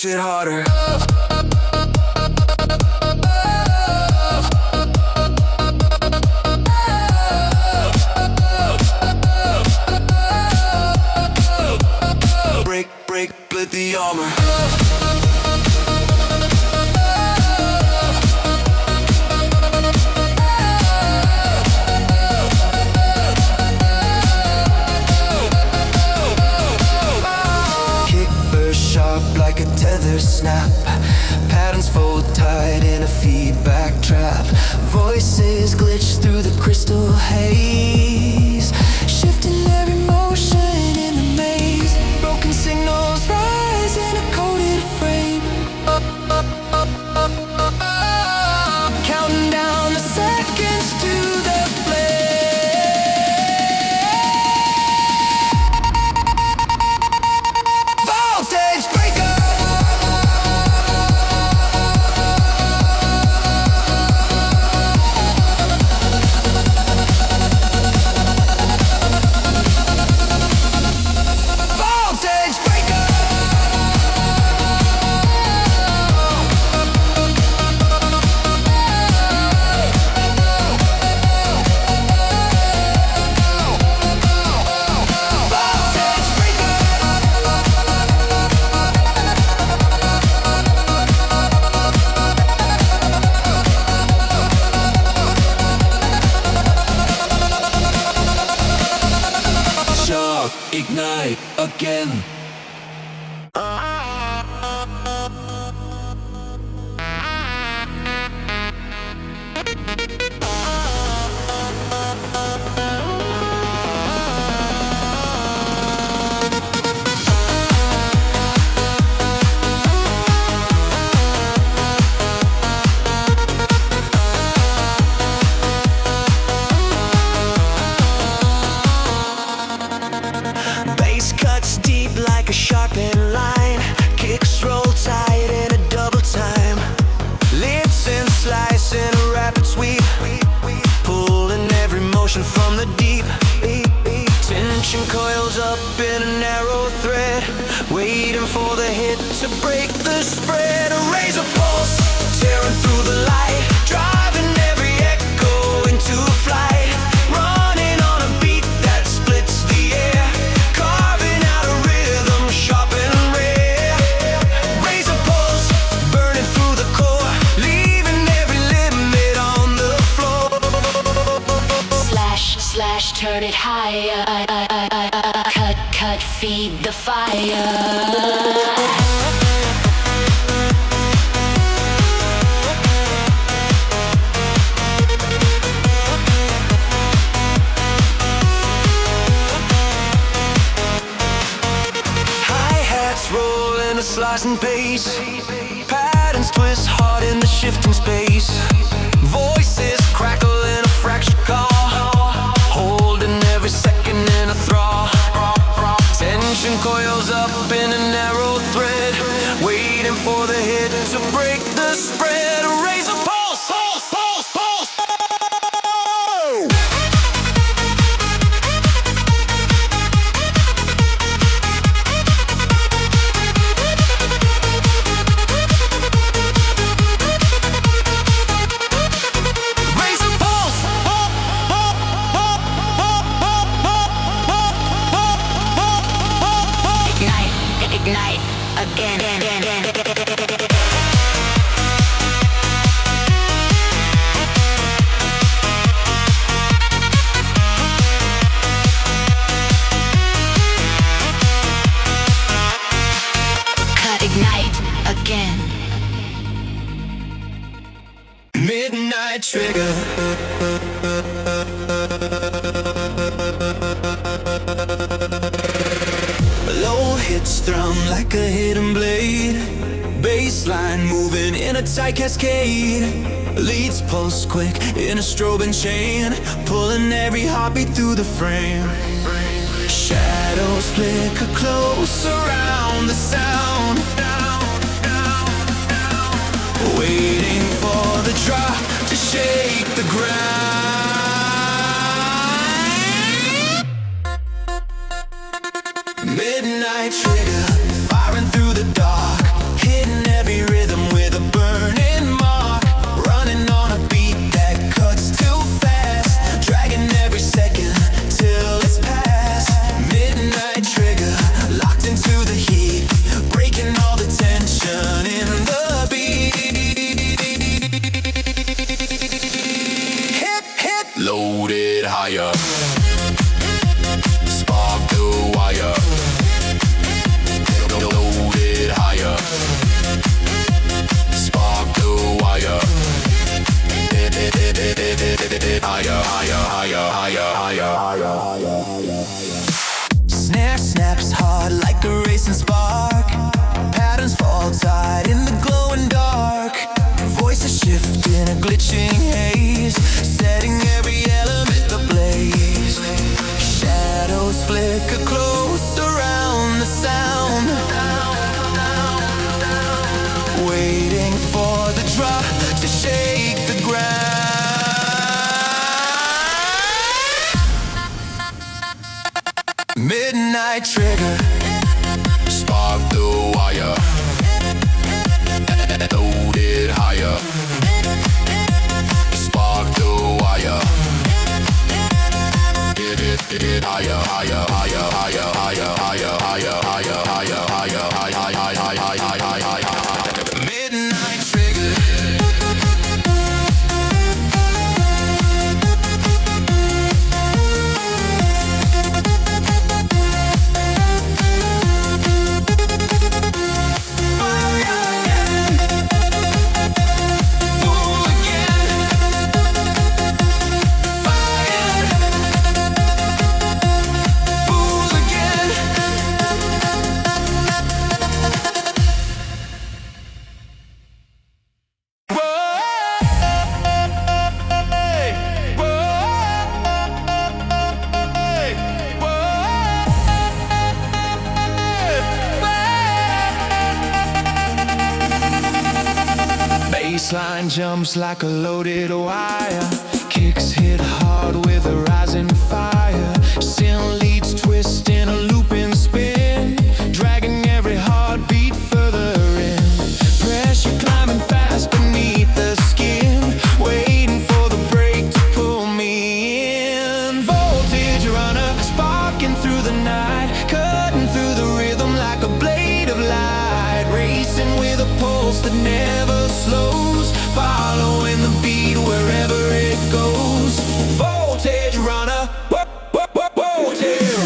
push it harder. Break, break, split the armor. Like a tether snap, patterns fold tight in a feedback trap. Voices glitch through the crystal haze, shifting every motion in the maze. Broken signals rise in a coded frame. Counting down the seconds to the ignite again. Sharpened line, kicks roll tight in a double time. Listen, slice in a rapid sweep, pulling every motion from the deep. Tension coils up in a narrow thread, waiting for the hit to break the spread. A razor pulse, tearing through the light, driving every echo into flight. Running on a beat that splits the air, carving out a rhythm sharp and rare. Razor pulse, burning through the core, leaving every limit on the floor. Slash, slash, turn it higher. Cut, cut, feed the fire. Rolling a slice and pace, patterns twist hard in the shifting space. Voices crackle in a fractured call, holding every second in a thrall. Tension coils up in a narrow thread, waiting for the hit to break the spread. A razor pulse, pulse, pulse, pulse. Ignite again, Cut, ignite again. Midnight trigger. Low hits thrum like a hidden blade, bassline moving in a tight cascade. Leads pulse quick in a strobing chain, pulling every heartbeat through the frame. Shadows flicker close around the sound, waiting for the drop to shake the ground. Midnight trigger, firing through the dark, loaded higher. Spark the wire. Loaded higher. Spark the wire. Higher, higher, higher, higher, higher, higher, higher. Snare snaps hard like a racing spark. Patterns fall tight in the glowing dark. Voices shift in a glitching haze, setting every element ablaze. Shadows flicker close around the sound, waiting for the drop to shake the ground. Midnight trigger, spark the wire. Loaded higher. Spark the wire. Hit higher, higher, higher, higher, higher, higher, higher, higher, higher, higher, higher, higher. Midnight trigger. Bassline jumps like a loaded wire. Kicks hit hard with a rising fire. Synth leads twist in a looping spin, dragging every heartbeat further in. Pressure climbing fast beneath the skin, waiting for the break to pull me in. Voltage runner, sparking through the night, cutting through the rhythm like a blade of light. Racing with a pulse that never slows, following the beat wherever it goes. Voltage runner, voltage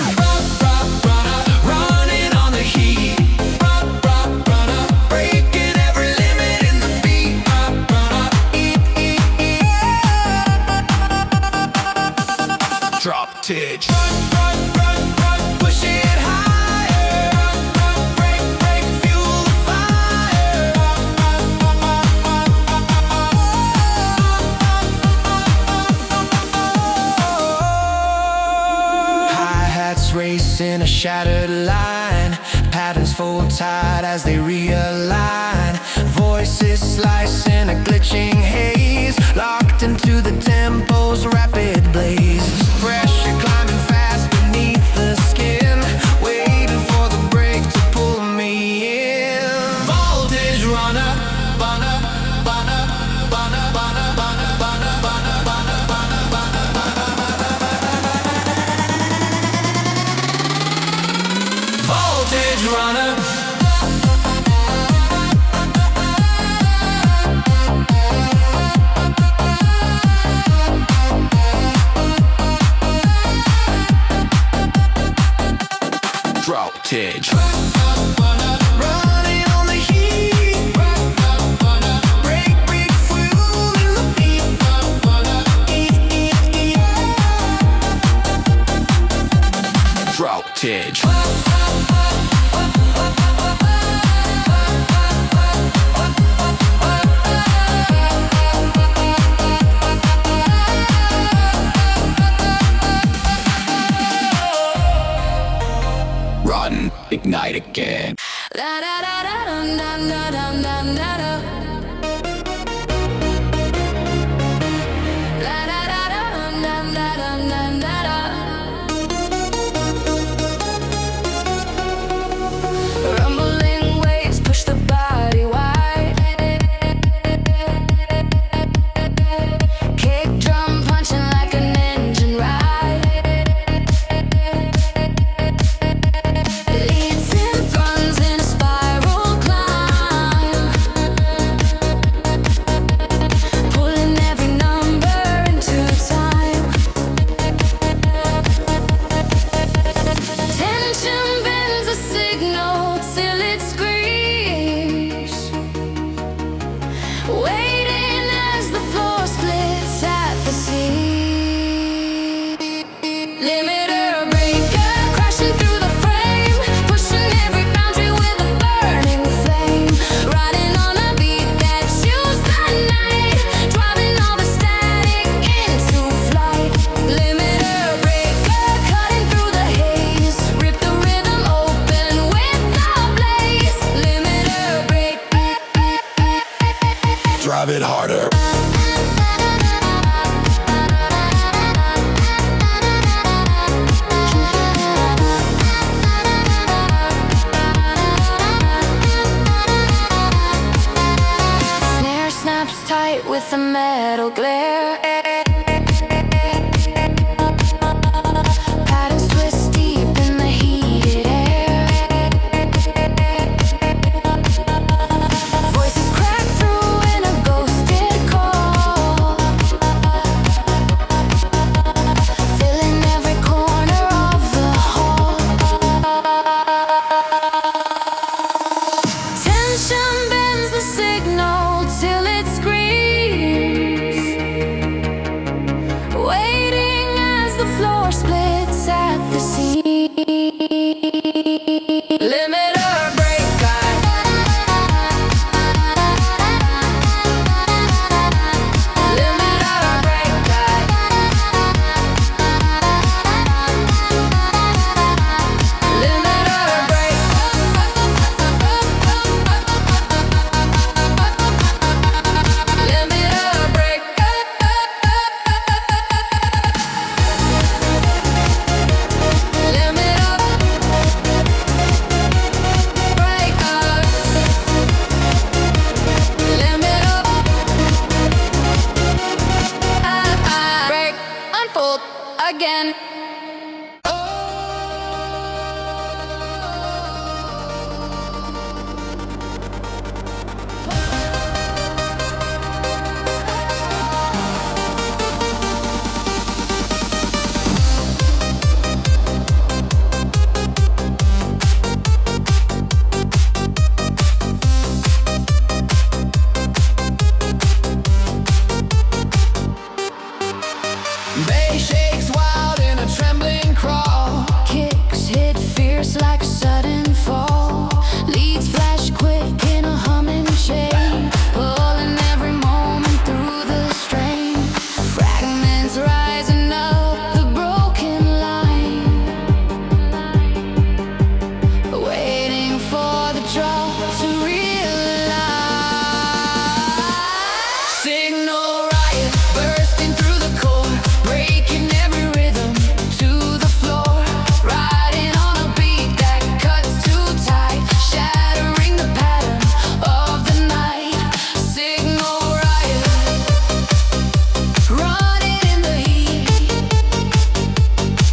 runner, running on the heat. Runner, breaking every limit in the beat. Runner, drop titch. Push it higher. Break, fuel the fire. Hi-hats race in a shattered line. Patterns fold tight as they realign. Voices slice in a glitching haze, locked into the tempo's rapid blaze. Pressure climbing fast beneath the skin, waiting for the break to pull me in. Voltage runner, bunner, bunner, bunner, bunner, bunner, bunner, bunner, bunner, bunner, bunner. Voltage runner. Voltage. Running on the heat. Break, fuel in the beat. Voltage. Run, ignite again. Da da da da dum dum da dum dum da da. Da da da da dum dum da dum dum da da. Rumbling waves push the body wide. Kick drum punching like an engine ride. Lead synth runs in a spiral climb. again. Bass shakes wild in a trembling crawl. Kicks hit fierce like a sudden fall. Leads flash quick in a humming chain, pulling every moment through the strain. Fragments rising up the broken line, waiting for the drop to realize. Signal riot bursting through the core, breaking every rhythm to the floor. Riding on a beat that cuts too tight, shattering the pattern of the night. Signal riot, running in the heat,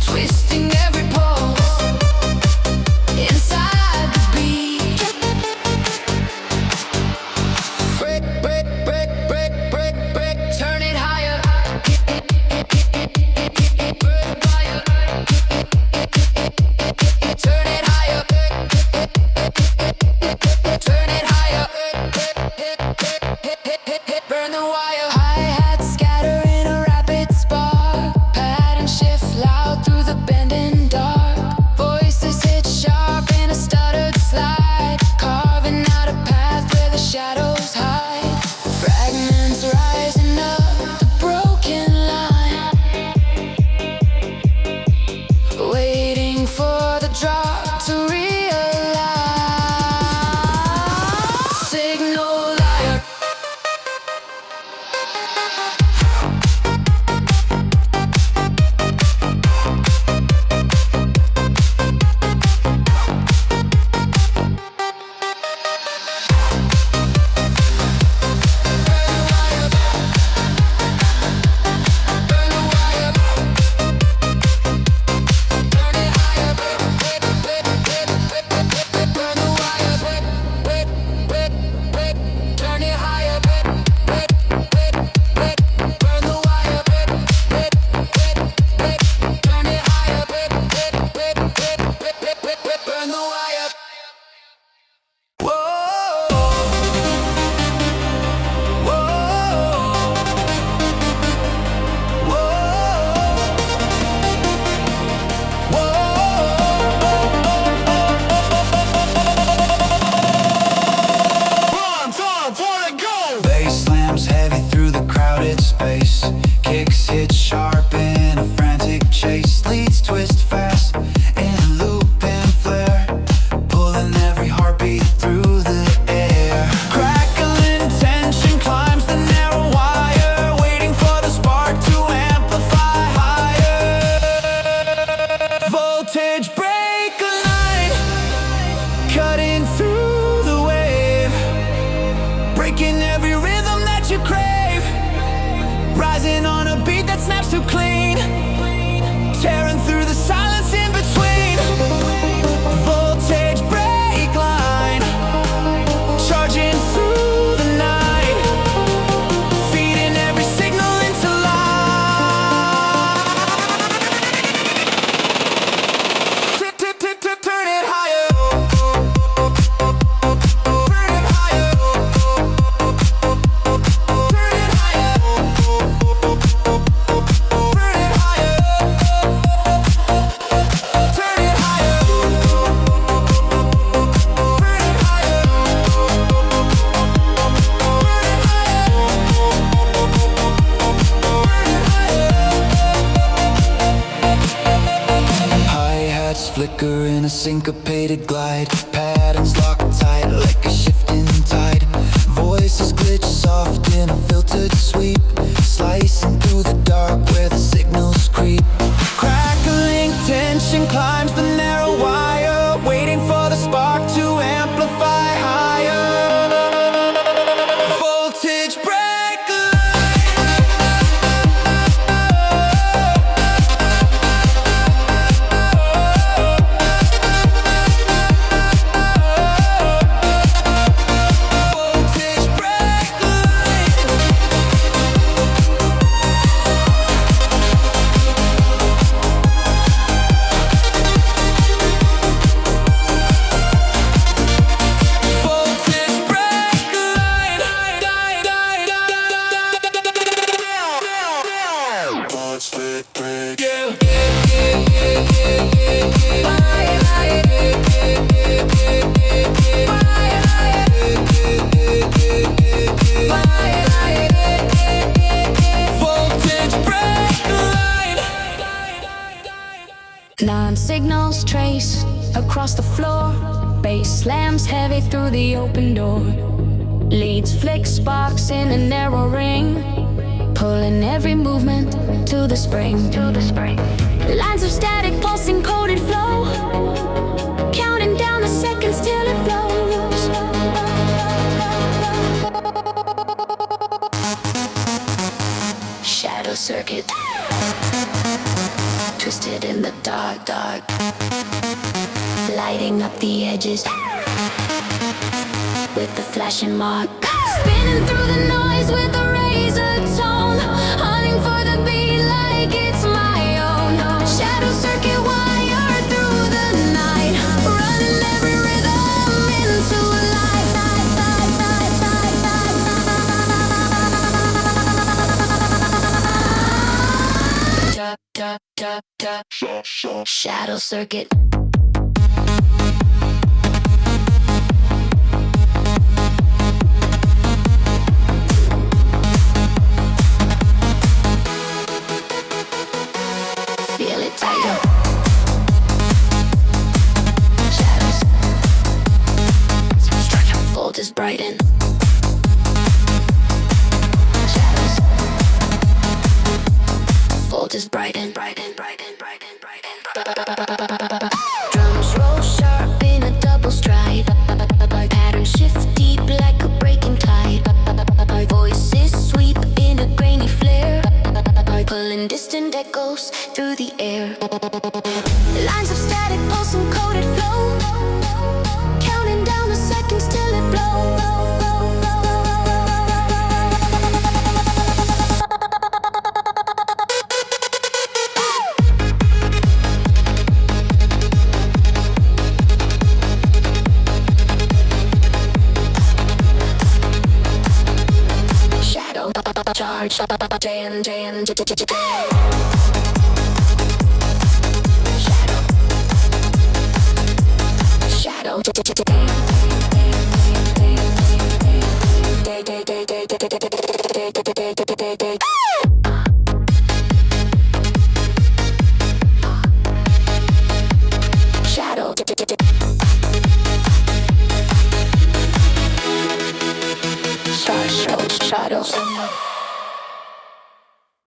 twisting every pulse inside the beat. Break, break, break, break, break, break, turn it higher. Burn fire. Turn it higher. Turn it higher. Burn the wire. Hi-hats scatter in a rapid spark, pattern shift loud through the bending dark. Voices hit sharp in a stuttered slide, carving out a path where the shadows hide. Fragments rising up the broken line, waiting for the drop to realize. Signal liar. Burn the wire. Turn it higher. Burn the wire. Turn it higher. Burn the wire. Turn it higher. Burn the wire. Whoa, whoa, Bass slams heavy through the crowded space. Kicks hit sharp in a frantic chase. Leads twist fast in a loop and flare, pulling every heartbeat through the air. Crackling tension climbs the narrow wire, waiting for the spark to amplify higher. Voltage break a line, cutting through the wave, breaking every rhythm that you crave. Rising on a beat that snaps too clean, tearing through the silence in between. Voltage break line, charging through the night, feeding every signal into life. Turn it higher. Burn it higher. Turn it higher. Burn it higher. Turn it higher. Burn it higher. Hi-hats flicker in a syncopated glide, patterns lock tight like a shifting tide. Voices glitch soft in a filtered sweep, slicing through the dark where the signals creep. Crackling tension climbs the narrow wire, waiting for the spark to amplify higher. Voltage break line. Non-signals trace across the floor. Bass slams heavy through the open door. Leads flick sparks in a narrow ring, pulling every movement to the spring. Lines of static pulsing coded flow, counting down the seconds till it blows. Shadow circuit, twisted in the dark, lighting up the edges with the flashing mark. Spinning through the noise with a razor tone, hunting for the beat like it's my own. Shadow circuit wire through the night, running every rhythm into life. Shadow circuit. Feel it tighter. Shadows. Voltage brighten. Shadows. Voltage brighten. Drums roll sharp in a double stride. Pattern shift deep like a breaking tide. Voices sweep in a grainy flare, pulling distant echoes through the air. Lines of static pulsing coded flow, counting down the seconds till it blows. Charge, Jan. Shadow. Shadow.